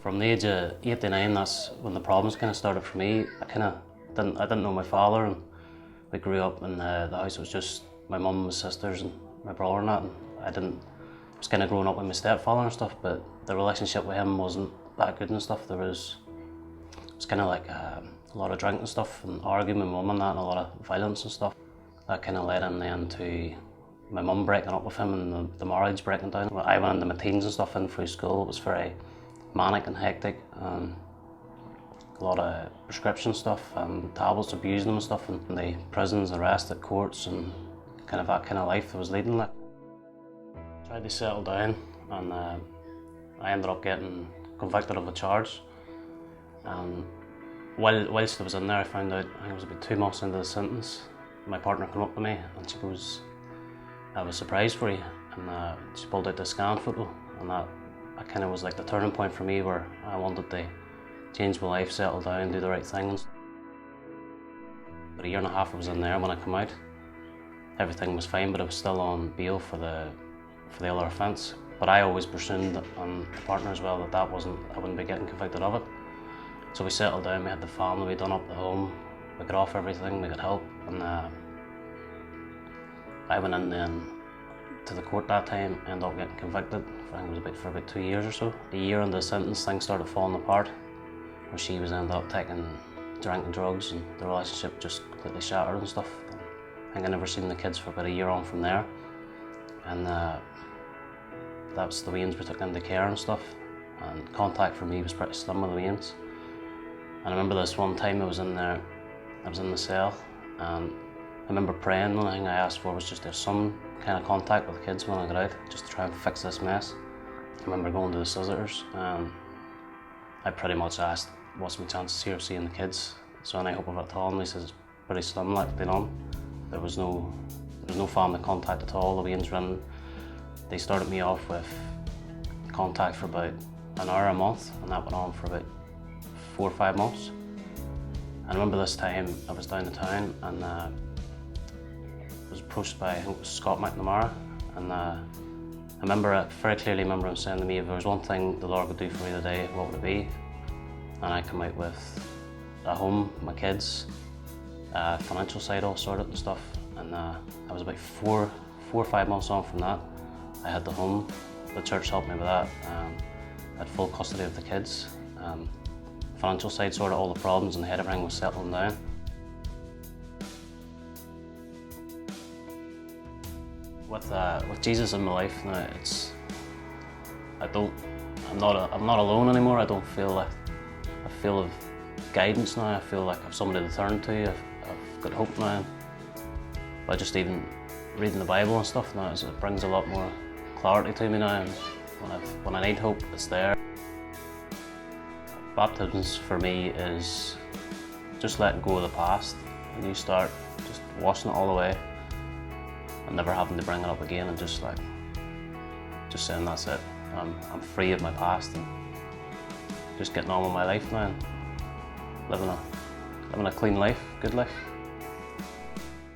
From the age of 8 to 9, that's when the problems kind of started for me. I didn't know my father, and we grew up in the house. It was just my mum, my sisters, and my brother and that. And I was kind of growing up with my stepfather and stuff, but the relationship with him wasn't that good and stuff. It was kind of like a lot of drink and stuff, and arguing with my mum and that, and a lot of violence and stuff. That kind of led in then to my mum breaking up with him and the marriage breaking down. I went into my teens and stuff in through school. It was very manic and hectic, and a lot of prescription stuff and tablets, abusing them and stuff, and the prisons, arrests at courts, and kind of that kind of life I was leading. Like, tried to settle down, and I ended up getting convicted of a charge. And whilst I was in there, I found out, I think it was about 2 months into the sentence, my partner came up to me and she goes, "I have a surprise for you," and she pulled out the scan photo, and that kind of was like the turning point for me, where I wanted to change my life, settle down, do the right things. But a year and a half I was in there. When I came out, everything was fine, but I was still on bail for the other offence. But I always presumed, and the partner as well, that I wouldn't be getting convicted of it. So we settled down, we had the family, we done up the home, we got off everything, we got help, and I went in then to the court that time, ended up getting convicted. I think it was for about 2 years or so. A year into the sentence, things started falling apart, where she was ended up taking drink and drugs, and the relationship just completely shattered and stuff. I think I never seen the kids for about a year on from there, and that's the Waynes we took into care and stuff, and contact for me was pretty slim with the Waynes. And I remember this one time I was in there, I was in the cell, and I remember praying. The only thing I asked for was just to have some kind of contact with the kids when I got out, just to try and fix this mess. I remember going to the solicitors, and I pretty much asked, "What's my chances here of seeing the kids?" So any hope of it at all, and he says, "It's pretty slim, like, they none." There was no family contact at all. The Waynes ran, they started me off with contact for about an hour a month, and that went on for about 4 or 5 months. I remember this time I was down in town, and I was approached by, I think it was Scott McNamara, and I very clearly remember him saying to me, "If there was one thing the Lord could do for you today, what would it be?" And I come out with a home, my kids, financial side all sorted and stuff, and I was about 4 or 5 months on from that. I had the home, the church helped me with that, I had full custody of the kids. Financial side sorted all the problems, and the head of everything was settling down. With Jesus in my life now, I'm not alone anymore. I don't feel like, I feel of guidance now. I feel like I've somebody to turn to. I've got hope now. By just even reading the Bible and stuff now, it brings a lot more clarity to me now. And when I need hope, it's there. Baptisms for me is just letting go of the past, and you start just washing it all away and never having to bring it up again, and just saying that's it. I'm free of my past, and just getting on with my life now, and living a clean life, good life.